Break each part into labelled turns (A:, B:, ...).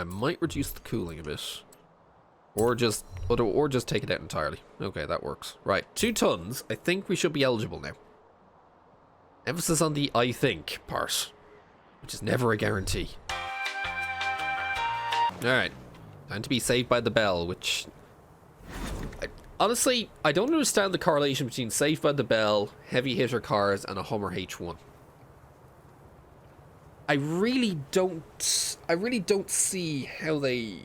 A: Might reduce the cooling a bit. Or just take it out entirely. Okay, that works. Right, 2 tons. I think we should be eligible now. Emphasis on the I think part, which is never a guarantee. Alright, time to be saved by the bell, which... honestly, I don't understand the correlation between Saved by the Bell, heavy hitter cars, and a Hummer H1. I really don't see how they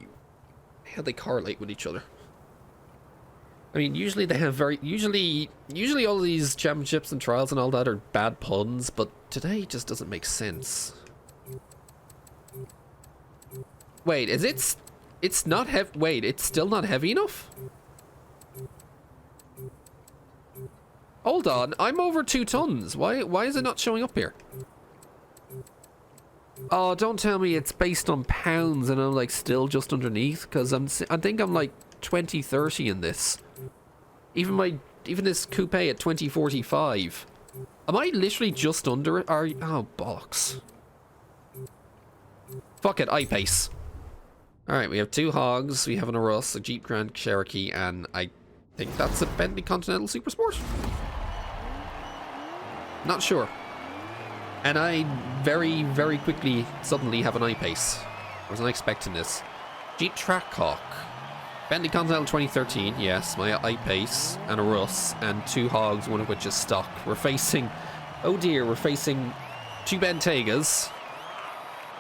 A: correlate with each other. I mean, usually they have usually all these championships and trials and all that are bad puns, but today just doesn't make sense. Wait, it's not heavy? Wait, it's still not heavy enough? Hold on, I'm over 2 tons. Why is it not showing up here? Oh, don't tell me it's based on pounds and I'm like still just underneath, because I think I'm like 2030 in this. Even this coupe at 2045. Am I literally just under it? Oh, bollocks. Fuck it, I-Pace. Alright, we have 2 hogs, we have an Urus, a Jeep Grand Cherokee, and I think that's a Bentley Continental Supersport? Not sure. And I very, very quickly suddenly have an I-Pace. I wasn't expecting this. Jeep Trackhawk. Bentley Continental 2013, yes, my I-Pace, and a Russ, and 2 hogs, one of which is stock. We're facing... oh dear, we're facing 2 Bentegas,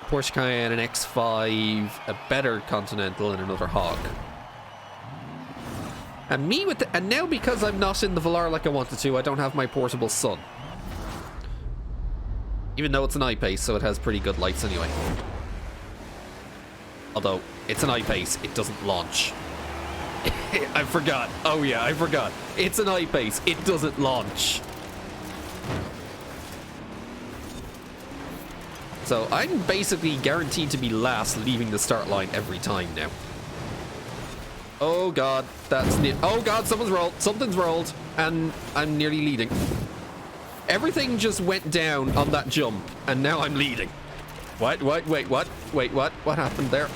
A: a Porsche Cayenne, an X5, a better Continental, and another hog. And me with the... and now because I'm not in the Velar like I wanted to, I don't have my portable sun. Even though it's an I-Pace, so it has pretty good lights anyway. Although, it's an I-Pace, it doesn't launch. I forgot. Oh yeah, I forgot. It's an I-Pace, it doesn't launch. So I'm basically guaranteed to be last leaving the start line every time now. Oh god, that's near. Oh god, something's rolled, and I'm nearly leading. Everything just went down on that jump, and now I'm leading. Wait, what? What happened there?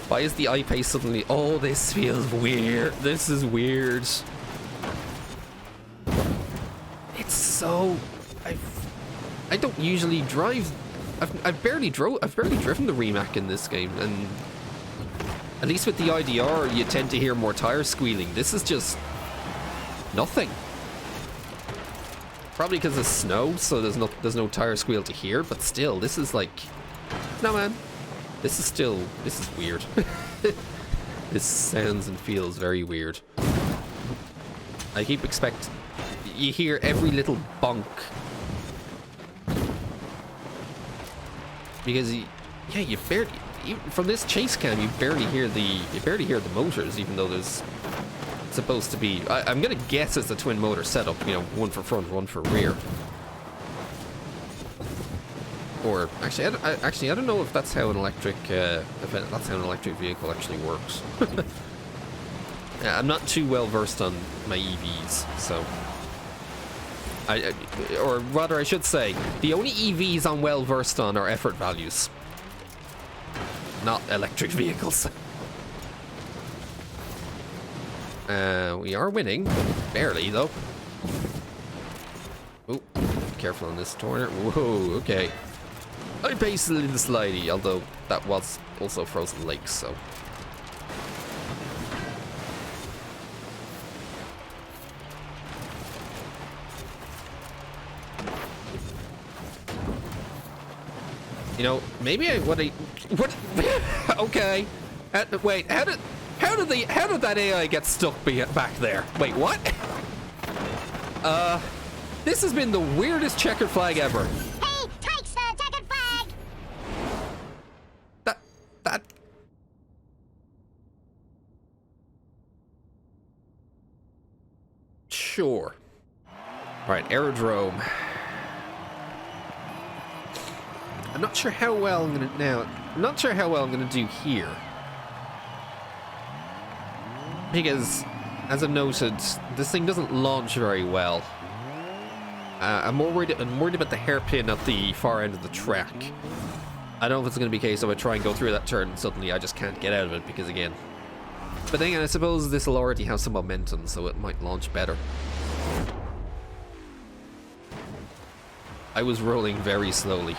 A: Why is the I-Pace suddenly... oh, this feels weird. This is weird. It's so... I don't usually drive... I've barely driven the Rimac in this game, and... at least with the IDR, you tend to hear more tires squealing. This is just... nothing. Probably because of snow, so there's no tire squeal to hear, but still, this is like... no, man. This is weird. This sounds and feels very weird. I keep expecting... you hear every little bonk. Because, yeah, you barely... from this chase cam, you barely hear the motors, even though there's... supposed to be... I'm gonna guess it's a twin motor setup, you know, one for front, one for rear. Or actually, I don't know if that's how an electric vehicle actually works. Yeah, I'm not too well versed on my EVs, so or rather, I should say, the only EVs I'm well versed on are effort values, not electric vehicles. We are winning, barely though. Oh, careful on this corner. Whoa, okay. I paced a little slidey, although that was also frozen lakes, so. You know, maybe what? Okay. Wait, how did that AI get stuck back there? Wait, what? This has been the weirdest checkered flag ever.
B: Hey, takes the checkered flag.
A: That. Sure. Right, aerodrome. I'm not sure how well I'm gonna do here. Because, as I noted, this thing doesn't launch very well. I'm worried about the hairpin at the far end of the track. I don't know if it's going to be a case of I try and go through that turn and suddenly I just can't get out of it because again. But then again, I suppose this will already have some momentum, so it might launch better. I was rolling very slowly.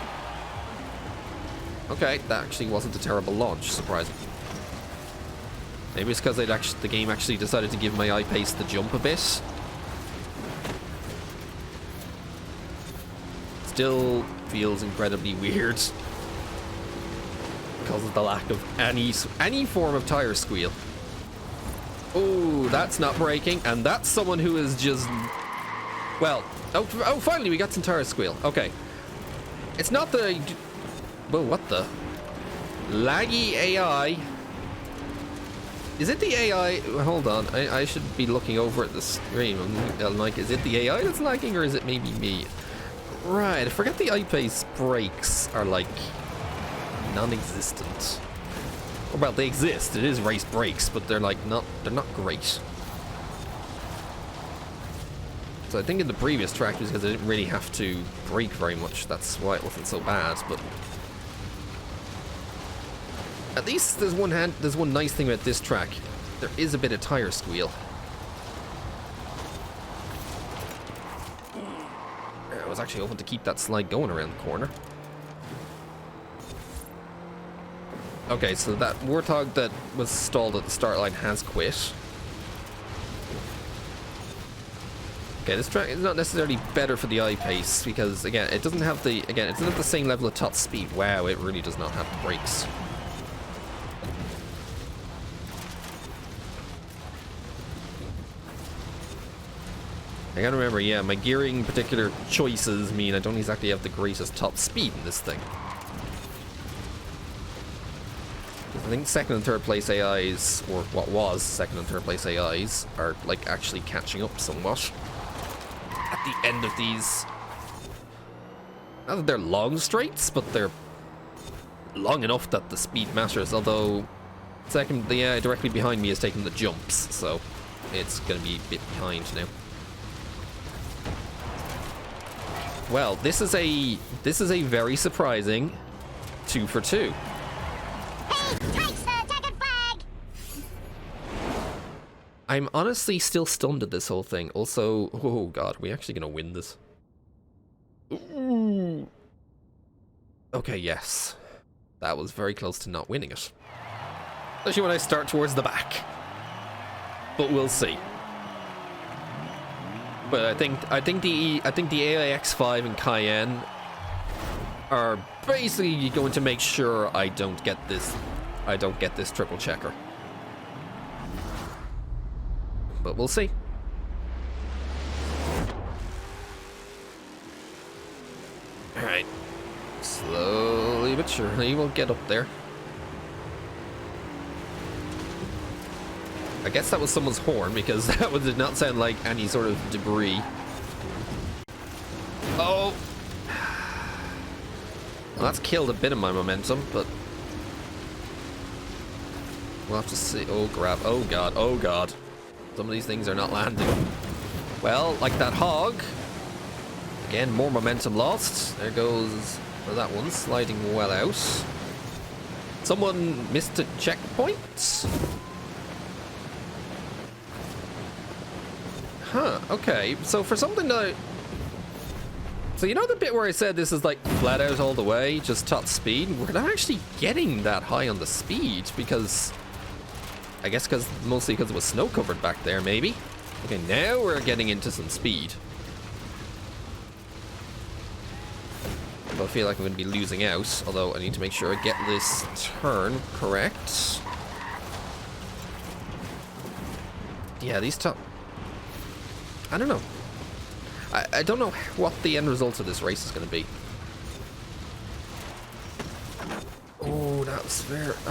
A: Okay, that actually wasn't a terrible launch, surprising. Maybe it's because the game actually decided to give my I-Pace the jump a bit. Still feels incredibly weird because of the lack of any form of tire squeal. Oh, that's not braking, and that's someone who is just, well, oh, finally we got some tire squeal. Okay, it's not the, whoa, what the laggy AI. Is it the AI? Hold on, I should be looking over at the screen. I'm like, is it the AI that's lagging, or is it maybe me? Right, I forget the I-Pace brakes are like non-existent. Well, they exist. It is race brakes, but they're like they're not great. So I think in the previous track it was because I didn't really have to brake very much. That's why it wasn't so bad. But at least there's one nice thing about this track. There is a bit of tire squeal. I was actually hoping to keep that slide going around the corner. Okay, so that Warthog that was stalled at the start line has quit. Okay, this track is not necessarily better for the I-Pace because again, it doesn't have the same level of top speed. Wow, it really does not have the brakes. I gotta remember, yeah, my gearing particular choices mean I don't exactly have the greatest top speed in this thing. I think second and third place AIs, or what was second and third place AIs, are like actually catching up somewhat at the end of these. Not that they're long straights, but they're long enough that the speed matters. Although second, the AI directly behind me is taking the jumps, so it's gonna be a bit behind now. Well, this is a very surprising 2 for 2.
B: Hey, takes the checkered flag!
A: I'm honestly still stunned at this whole thing. Also, oh god, are we actually gonna win this? Ooh. Okay, yes. That was very close to not winning it. Especially when I start towards the back. But we'll see. But I think the AIX5 and Cayenne are basically going to make sure I don't get this triple checker. But we'll see. Alright. Slowly but surely we'll get up there. I guess that was someone's horn because that one did not sound like any sort of debris. Oh! Well, that's killed a bit of my momentum, but we'll have to see. Oh, crap. Oh, God. Oh, God. Some of these things are not landing. Well, like that hog. Again, more momentum lost. There goes that one, sliding well out. Someone missed a checkpoint? Huh, okay. So for something that... So you know the bit where I said this is like flat out all the way, just top speed? We're not actually getting that high on the speed because... I guess mostly because it was snow covered back there, maybe? Okay, now we're getting into some speed. I feel like I'm going to be losing out, although I need to make sure I get this turn correct. Yeah, these top... I don't know. I don't know what the end result of this race is going to be. Oh, that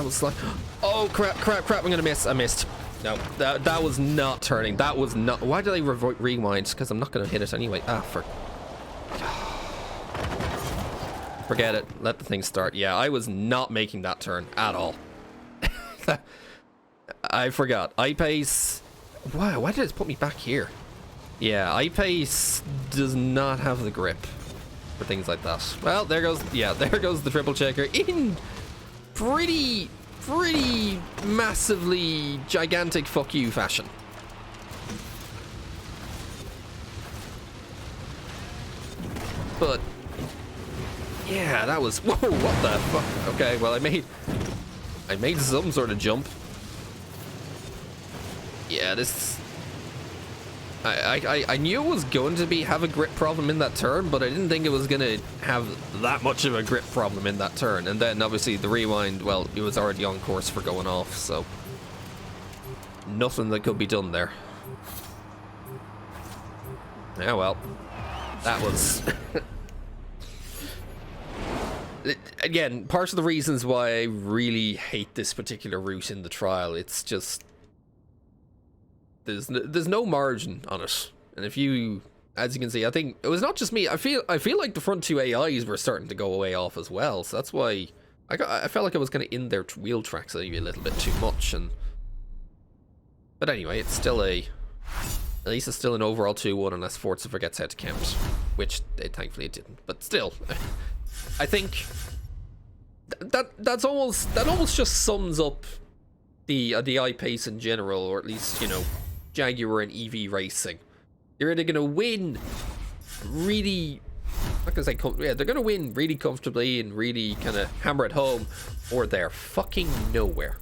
A: was like... Oh, crap, I'm going to miss. I missed. No, that was not turning. That was not... Why did I rewind? Because I'm not going to hit it anyway. Ah, forget it. Let the thing start. Yeah, I was not making that turn at all. I forgot. I-Pace... Wow, why did it put me back here? Yeah, I-Pace does not have the grip. for things like that. Well, there goes, yeah, there goes the triple checker in pretty massively gigantic fuck you fashion. But yeah, that was, whoa, what the fuck? Okay, well, I made some sort of jump. Yeah, this, I knew it was going to have a grip problem in that turn, but I didn't think it was going to have that much of a grip problem in that turn. And then obviously the rewind, well, it was already on course for going off, so nothing that could be done there. Yeah, well, that was again, part of the reasons why I really hate this particular route in the trial. It's just there's no margin on it, and if you, as you can see, I think it was not just me. I feel like the front two AIs were starting to go away off as well. So that's why I felt like I was kind of in their wheel tracks maybe a little bit too much. But anyway, it's still at least it's still an overall 2-1 unless Forza forgets how to count, which thankfully it didn't. But still, I think that almost just sums up the I-Pace in general, or at least, you know, Jaguar and EV racing. You're either gonna win really, not gonna say yeah, they're gonna win really comfortably and really kind of hammer it home, or they're fucking nowhere.